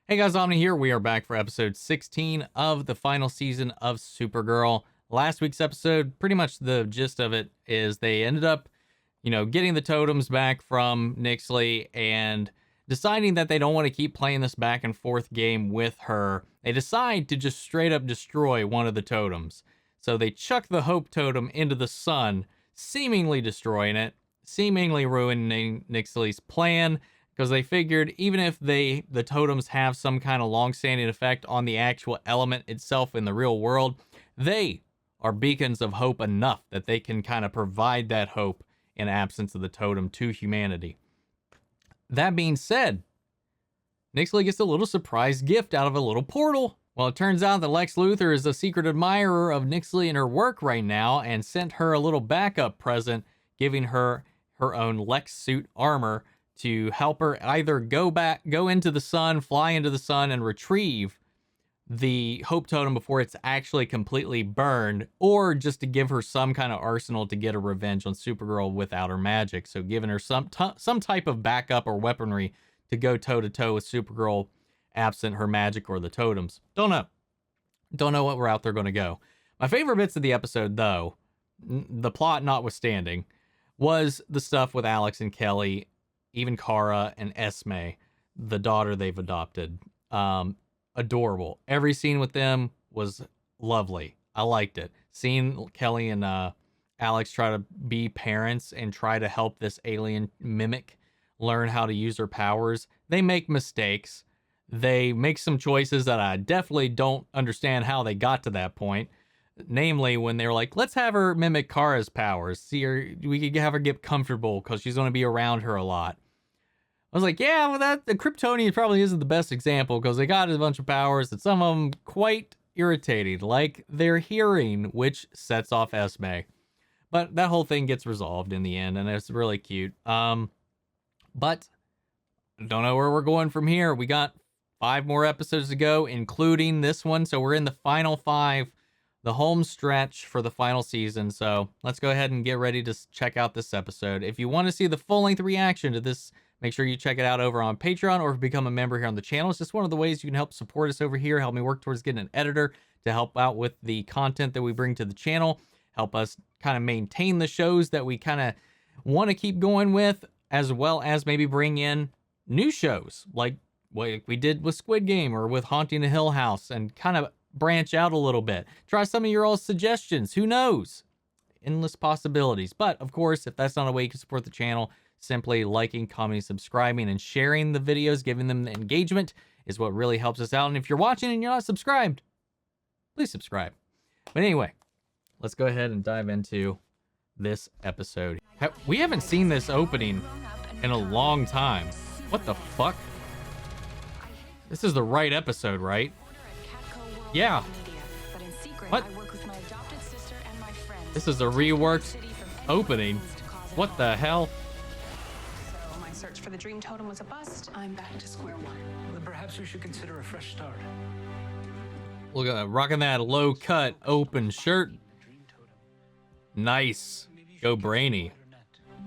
Hey guys, Omni here. We are back for episode 16 of the final season of Supergirl. Last week's episode, pretty much the gist of it is they ended up, getting the totems back from Nixley and deciding that they don't want to keep playing this back and forth game with her. They decide to just straight up destroy one of the totems. So they chuck the Hope totem into the sun, seemingly destroying it, seemingly ruining Nixley's plan, because they figured even if the totems have some kind of long-standing effect on the actual element itself in the real world, they are beacons of hope enough that they can kind of provide that hope in absence of the totem to humanity. That being said, Nixley gets a little surprise gift out of a little portal. Well, it turns out that Lex Luthor is a secret admirer of Nixley and her work right now and sent her a little backup present, giving her her own Lex suit armor to help her either go into the sun, fly into the sun, and retrieve the Hope Totem before it's actually completely burned, or just to give her some kind of arsenal to get a revenge on Supergirl without her magic. So giving her some type of backup or weaponry to go toe-to-toe with Supergirl absent her magic or the totems. Don't know what route they're going to go. My favorite bits of the episode, though, the plot notwithstanding, was the stuff with Alex and Kelly, even Kara and Esme, the daughter they've adopted. Adorable. Every scene with them was lovely. I liked it. Seeing Kelly and Alex try to be parents and try to help this alien mimic learn how to use her powers. They make mistakes. They make some choices that I definitely don't understand how they got to that point. Namely, when they were like, let's have her mimic Kara's powers. See her, we could have her get comfortable because she's going to be around her a lot. I was like, yeah, well, the Kryptonian probably isn't the best example because they got a bunch of powers that some of them quite irritating, like their hearing, which sets off Esme. But that whole thing gets resolved in the end, and it's really cute. But don't know where we're going from here. We got 5 more episodes to go, including this one. So we're in the final 5, the home stretch for the final season. So let's go ahead and get ready to check out this episode. If you want to see the full-length reaction to this, make sure you check it out over on Patreon or become a member here on the channel. It's just one of the ways you can help support us over here, help me work towards getting an editor to help out with the content that we bring to the channel, help us kind of maintain the shows that we kind of want to keep going with, as well as maybe bring in new shows like what we did with Squid Game or with Haunting a Hill House and kind of branch out a little bit. Try some of your old suggestions. Who knows? Endless possibilities. But of course, if that's not a way you can support the channel, simply liking, commenting, subscribing, and sharing the videos, giving them the engagement is what really helps us out. And if you're watching and you're not subscribed, please subscribe. But anyway, let's go ahead and dive into this episode. We haven't seen this opening in a long time. What the fuck? This is the right episode, right? Yeah. What? This is a reworked opening. What the hell? Search for the dream totem was a bust. I'm back to square one. Then perhaps we should consider a fresh start. Look at that, rocking that low cut open shirt. Nice. Go Brainy.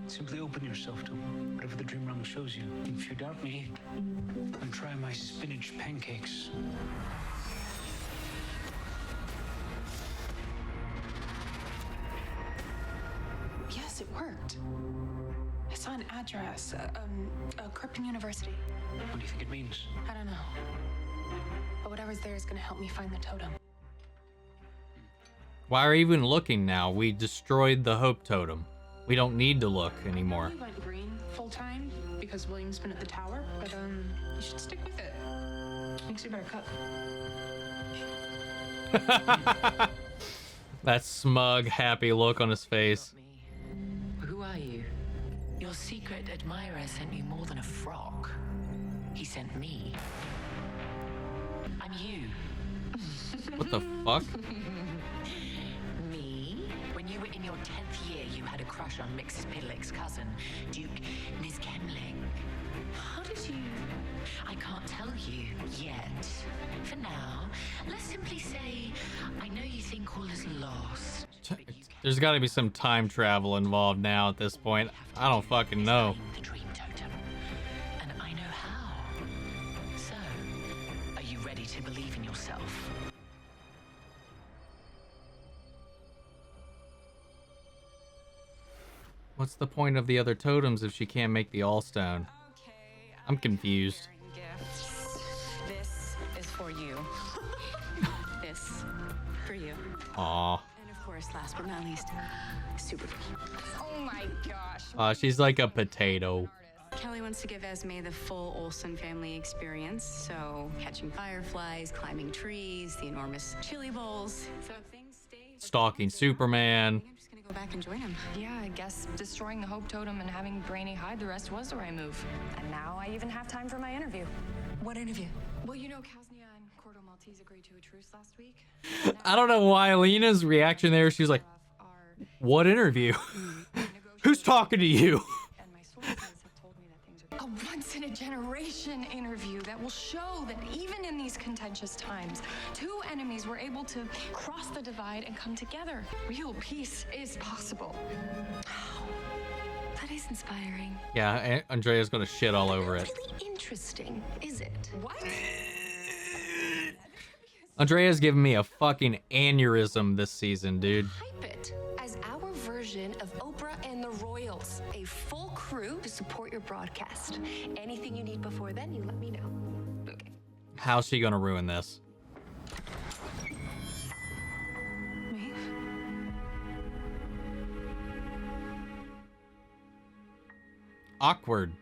Simply open yourself to whatever the dream rung shows you. If you doubt me, then try my spinach pancakes. Yes, it worked. I saw an address, Krypton University. What do you think it means? I don't know. But whatever's there is going to help me find the totem. Why are we even looking now? We destroyed the Hope Totem. We don't need to look anymore. We went green full time because William's been at the tower, but you should stick with it. Makes you a better cook. That smug, happy look on his face. Who are you? Your secret admirer sent you more than a frock. He sent me. I'm you. What the fuck? Me? When you were in your 10th year, you had a crush on Mrs. Pidlick's cousin, Duke Niskemling. How did you... I can't tell you yet. For now, let's simply say, I know you think all is lost. There's got to be some time travel involved now at this point. I don't fucking know. The dream totem, and I know how. So to believe in yourself. What's the point of the other totems if she can't make the All-Stone? Okay, I'm confused. gifts. This is for you. This for you. Aw. And of course, last but not least, Supergirl. Oh my gosh. She's like a potato. Kelly wants to give Esme the full Olsen family experience, so catching fireflies, climbing trees, the enormous chili bowls. So if things stay Stalking Superman. I'm just gonna go back and join him. Yeah, I guess destroying the Hope Totem and having Brainy hide the rest was the right move. And now I even have time for my interview. What interview? Well, you know, Kasnia and Cordo Maltese agreed to a truce last week. I don't know why Lena's reaction there. She was like, what interview? Who's talking to you? And my sources have told me that things are a once-in-a-generation interview that will show that even in these contentious times, two enemies were able to cross the divide and come together. Real peace is possible. That is inspiring. Yeah, Andrea's gonna shit all over it. Really interesting, is it? What? Andrea's giving me a fucking aneurysm this season, dude. Hype it as our version of Oprah and the Royals. A full crew to support your broadcast. Anything you need before then, you let me know. Okay. How's she gonna ruin this? Maeve? Awkward.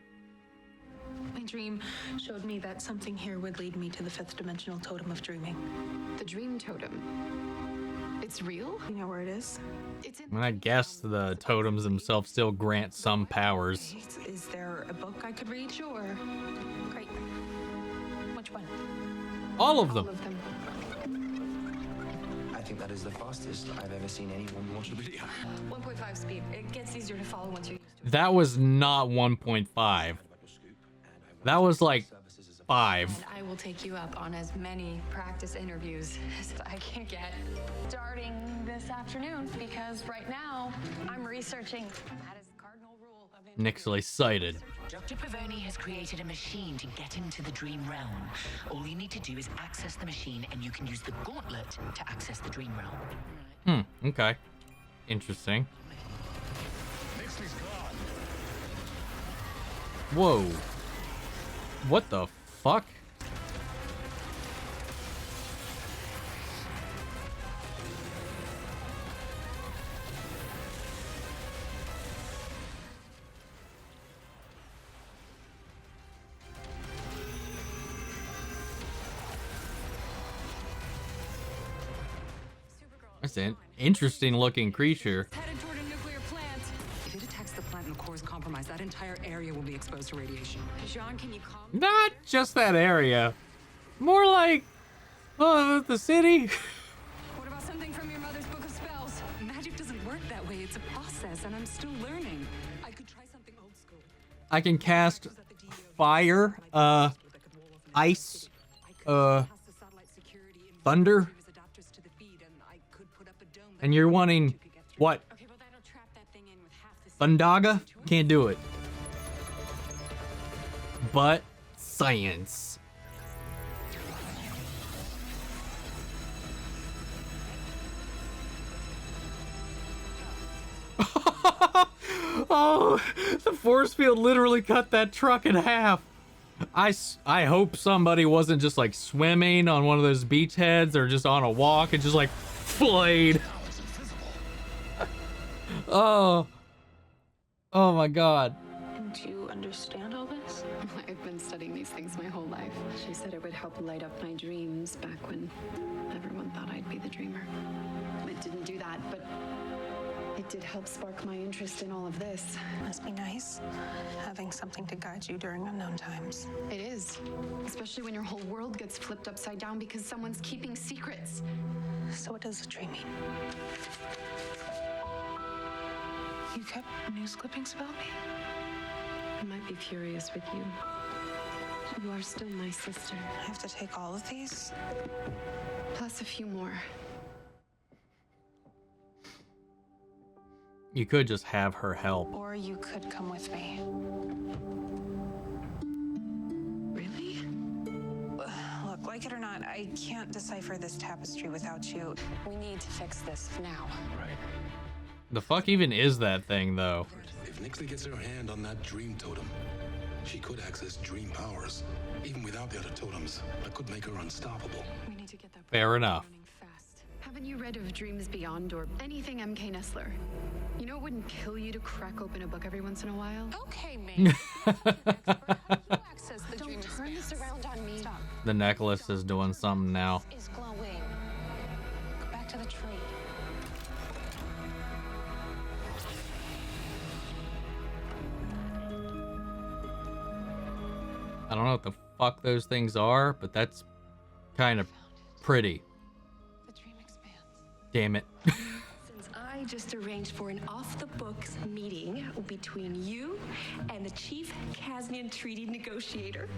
My dream showed me that something here would lead me to the fifth dimensional totem of dreaming. The Dream Totem. It's real? You know where it is? It's in. And I guess the totems themselves still grant some powers. Is there a book I could read? Sure. Great. Which one? All of All them. of them. I think that is the fastest I've ever seen anyone watch a video. 1.5 speed. It gets easier to follow once you're used to it. That was not 1.5. That was like 5. And I will take you up on as many practice interviews as I can get. Starting this afternoon, because right now I'm researching. That is the cardinal rule of interview. Nick's excited. Dr. Pavoni has created a machine to get into the dream realm. All you need to do is access the machine, and you can use the gauntlet to access the dream realm. Okay. Interesting. Whoa. What the fuck? That's an interesting looking creature. Headed toward a nuclear plant. If it attacks the plant and the core is compromised, that entire area will be exposed to radiation. Jean, can you calm? Not just that area. More like the city. What about something from your mother's book of spells? Magic doesn't work that way. It's a process, and I'm still learning. I could try something old school. I can cast fire, ice, thunder. And you're wanting what? Okay, well that'll trap that thing in with half the Thundaga? Can't do it. But science. Oh, the force field literally cut that truck in half. I hope somebody wasn't just like swimming on one of those beachheads or just on a walk and just like flayed. Oh my god. Do you understand all this? I've been studying these things my whole life. She said it would help light up my dreams back when everyone thought I'd be the dreamer. It didn't do that, but it did help spark my interest in all of this. Must be nice having something to guide you during unknown times. It is, especially when your whole world gets flipped upside down because someone's keeping secrets. So what does the dream mean? You kept news clippings about me? I might be furious with you. You are still my sister, I have to take all of these? plus a few more. You could just have her help. Or you could come with me. Really? Look, Like it or not, I can't decipher this tapestry without you. We need to fix this now. Right. The fuck even is that thing, though? If Nixley gets her hand on that dream totem, she could access dream powers. Even without the other totems, that could make her unstoppable. We need to get that Fair enough. running fast. Haven't you read of Dreams Beyond or anything MK Nestler? You know it wouldn't kill you to crack open a book every once in a while? Okay, Maine. Access the Don't dream turn this expanse. around on me. Stop. The necklace is doing something now. Is glowing. Go back to the tree. I don't know what the fuck those things are, but that's kind of pretty. The dream expands. Damn it. Since I just arranged for an off-the-books meeting between you and the chief Kasnian treaty negotiator.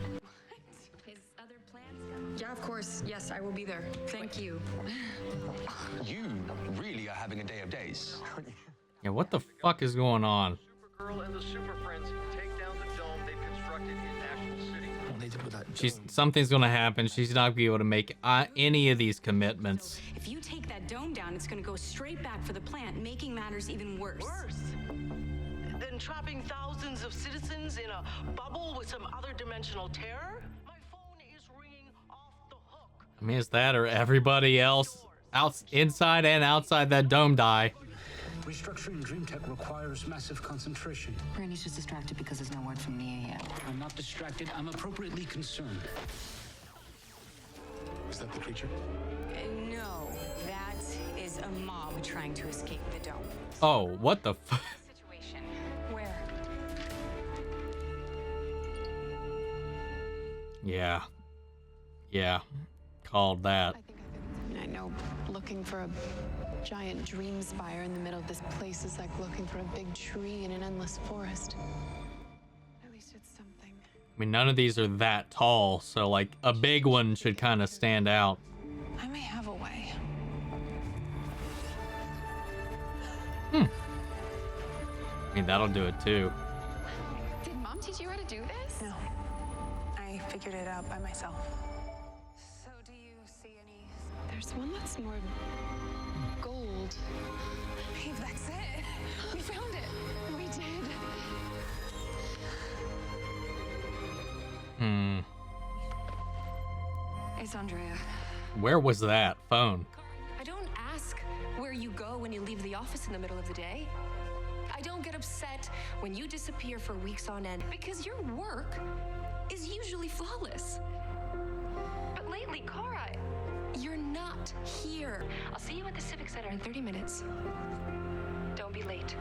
His other plans? Yeah, of course. Yes, I will be there. Thank you. You really are having a day of days. Yeah, what the fuck is going on? Supergirl and the Super Friends take down the dome they've constructed in National City. What they did with that Something's gonna happen. She's not gonna be able to make any of these commitments. If you take that dome down, it's going to go straight back for the plant, making matters even worse. Worse than trapping thousands of citizens in a bubble with some other dimensional terror? My phone is ringing off the hook. I mean, it's that or everybody else inside and outside that dome die. Restructuring dream tech requires massive concentration. Brandy's just distracted because there's no word from Nia yet. I'm not distracted. I'm appropriately concerned. Is that the creature? No, that is a mob trying to escape the dome. Oh, what the fuck? Situation. Where? Yeah. Yeah. Called that. I know looking for a giant dream spire in the middle of this place is like looking for a big tree in an endless forest. At least it's something. I mean, none of these are that tall, so like a big one should kind of stand out. I may have a way. I mean, that'll do it too. Did Mom teach you how to do this? No. I figured it out by myself. So do you see any? There's one that's more gold. Babe, that's it. We found it. We did. It's Andrea. Where was that phone? I don't ask where you go when you leave the office in the middle of the day. I don't get upset when you disappear for weeks on end because your work is usually flawless. But lately, Kara, you're not here. I'll see you at the Civic Center in 30 minutes. Don't be late.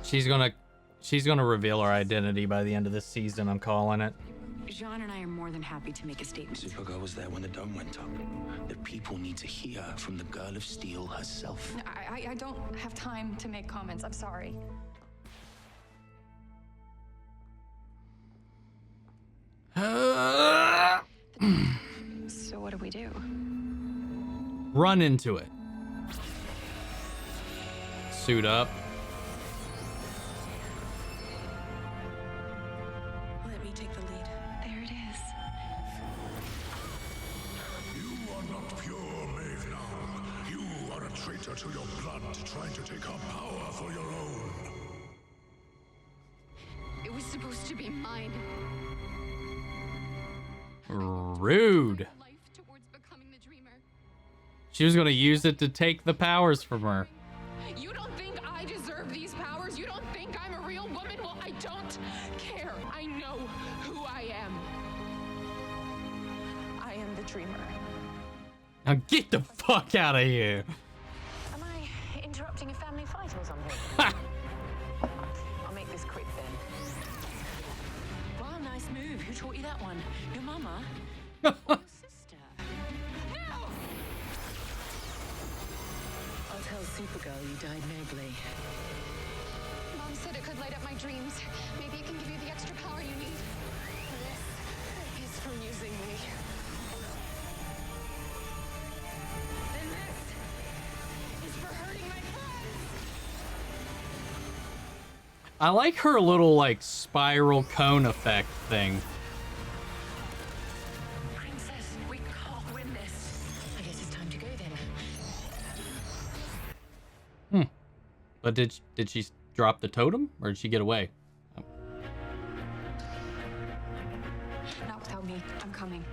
She's gonna reveal her identity by the end of this season. I'm calling it. Jean and I are more than happy to make a statement. Supergirl was there when the dome went up. The people need to hear from the Girl of Steel herself. I don't have time to make comments. I'm sorry. So what do we do? Run into it. Suit up. Let me take the lead. There it is. You are not pure, Maeve now. You are a traitor to your blood, trying to take our power for your own. It was supposed to be mine. Rude. Life towards becoming the dreamer. She was gonna use it to take the powers from her. You don't think I deserve these powers? You don't think I'm a real woman? Well, I don't care. I know who I am. I am the dreamer. Now get the fuck out of here. Am I interrupting a family fight or something? I'll make this quick then. Wow, nice move. Who taught you that one? Your mama? Or your sister? No! I'll tell Supergirl you died nobly. Mom said it could light up my dreams. Maybe it can give you the extra power you need. This is for using me. And this is for hurting my friends. I like her little like spiral cone effect thing. Princess, we But did she drop the totem, or did she get away? Not without me. I'm coming.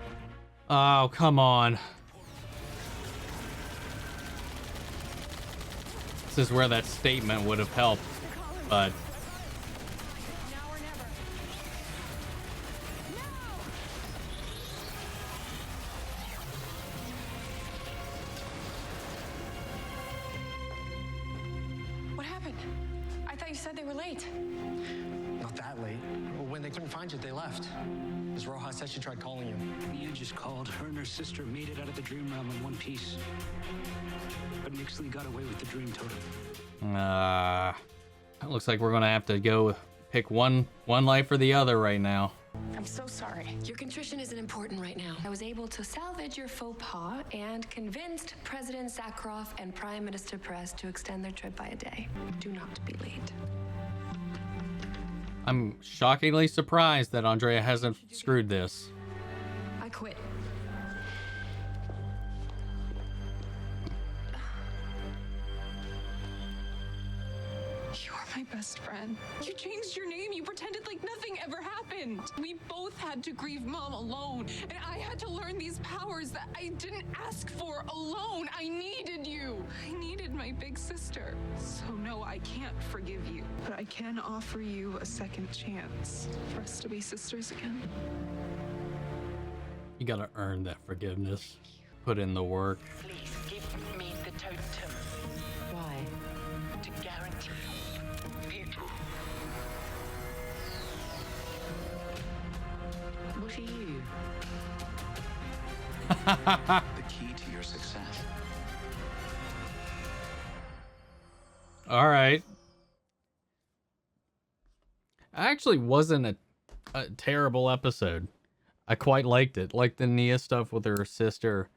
Oh, come on. This is where that statement would have helped, but... Now or never. What happened? I thought you said they were late. Not that late. When they couldn't find you, they left. Ms. Rojas said she tried calling you. You just called. Her and her sister made it out of the dream realm in one piece. But Nixley got away with the dream totem. It looks like we're gonna have to go pick one life or the other right now. I'm so sorry. Your contrition isn't important right now. I was able to salvage your faux pas and convinced President Zakharov and Prime Minister Perez to extend their trip by a day. Do not be late. I'm shockingly surprised that Andrea hasn't screwed this. I quit. You're my best friend. You changed your name. You pretended like nothing ever happened. We both had to grieve Mom alone, and I had to learn these powers that I didn't ask for alone. I needed you. I needed my big sister. So no, I can't forgive you, but I can offer you a second chance for us to be sisters again. You gotta earn that forgiveness. Put in the work. Please give me the totem. Why? To guarantee future. What are you? The key to your success. All right. Actually wasn't a terrible episode. I quite liked it. Like the Nia stuff with her sister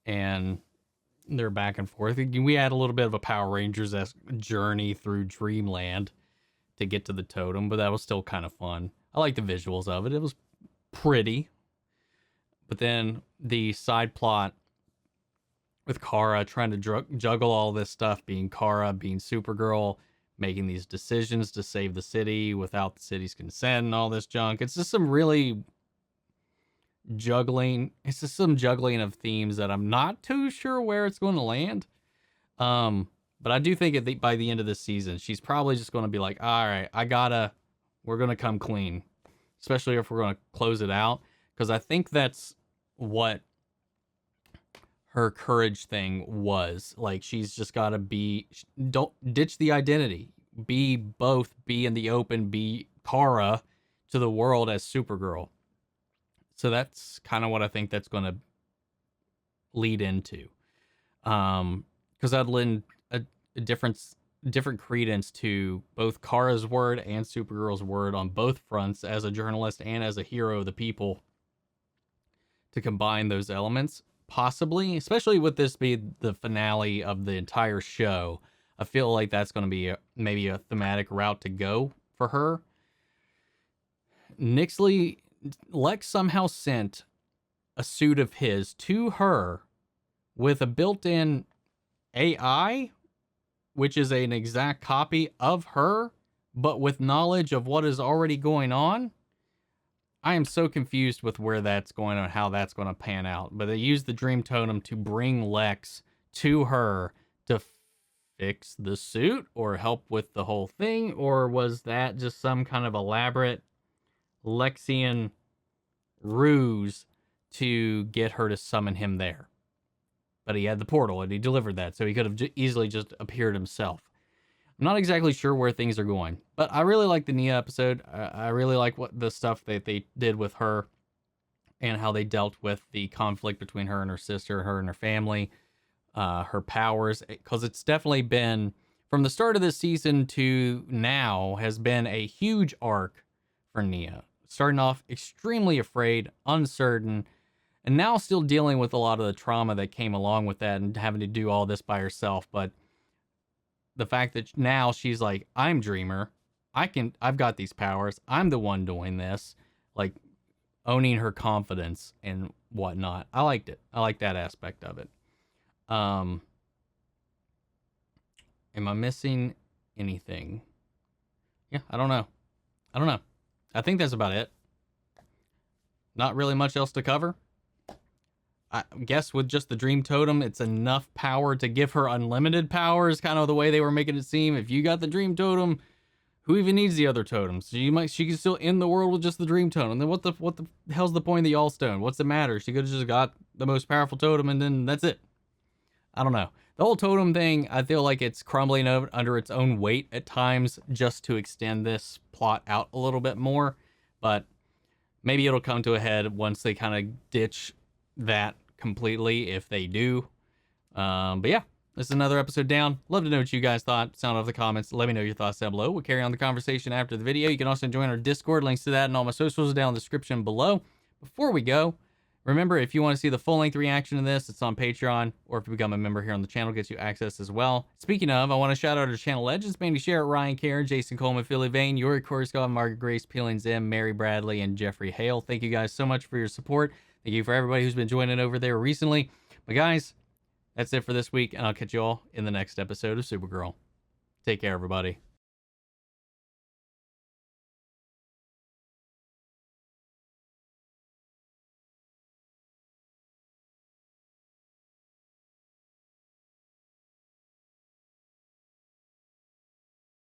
and their back and forth. We had a little bit of a Power Rangers-esque journey through Dreamland to get to the totem, but that was still kind of fun. I like the visuals of it. It was pretty. But then the side plot with Kara trying to juggle all this stuff, being Kara, being Supergirl, making these decisions to save the city without the city's consent and all this junk. It's just some really juggling. It's just some juggling of themes that I'm not too sure where it's going to land. But I do think by the end of this season, she's probably just going to be like, all right, we're going to come clean, especially if we're going to close it out. Because I think that's what her courage thing was. Like, she's just got to don't ditch the identity. Be in the open, be Kara to the world as Supergirl. So that's kind of what I think that's going to lead into. Because I'd lend a different credence to both Kara's word and Supergirl's word on both fronts as a journalist and as a hero of the people, to combine those elements, possibly, especially with this being the finale of the entire show. I feel like that's going to be maybe a thematic route to go for her. Lex somehow sent a suit of his to her with a built-in AI, which is an exact copy of her, but with knowledge of what is already going on. I am so confused with where that's going and how that's going to pan out. But they used the Dream Totem to bring Lex to her to fix the suit or help with the whole thing, or was that just some kind of elaborate Lexian ruse to get her to summon him there? But he had the portal and he delivered that, so he could have easily just appeared himself. I'm not exactly sure where things are going, but I really like the Nia episode. I really like what the stuff that they did with her and how they dealt with the conflict between her and her sister, her and her family, her powers, because it's definitely been, from the start of this season to now, has been a huge arc for Nia. Starting off extremely afraid, uncertain, and now still dealing with a lot of the trauma that came along with that and having to do all this by herself. But the fact that now she's like, I'm Dreamer, I've got these powers, I'm the one doing this, like owning her confidence and whatnot. I liked it. I like that aspect of it. And Am I missing anything? Yeah, I don't know. I think that's about it. Not really much else to cover. I guess with just the Dream Totem, it's enough power to give her unlimited powers, kind of the way they were making it seem. If you got the Dream Totem, who even needs the other totems? She can still end the world with just the Dream Totem. Then what the hell's the point of the All-Stone? What's the matter? She could have just got the most powerful totem and then that's it. I don't know. The whole totem thing, I feel like it's crumbling under its own weight at times just to extend this plot out a little bit more. But maybe it'll come to a head once they kind of ditch that completely, if they do. But yeah, this is another episode down. Love to know what you guys thought. Sound off the comments. Let me know your thoughts down below. We'll carry on the conversation after the video. You can also join our Discord. Links to that and all my socials are down in the description below. Before we go, remember, if you want to see the full-length reaction to this, it's on Patreon, or if you become a member here on the channel, gets you access as well. Speaking of, I want to shout out our channel legends, Mandy Sherritt, Ryan Karen, Jason Coleman, Philly Vane, Yuri Korskov, Margaret Grace, Peeling Zim, Mary Bradley, and Jeffrey Hale. Thank you guys so much for your support. Thank you for everybody who's been joining over there recently. But guys, that's it for this week, and I'll catch you all in the next episode of Supergirl. Take care, everybody.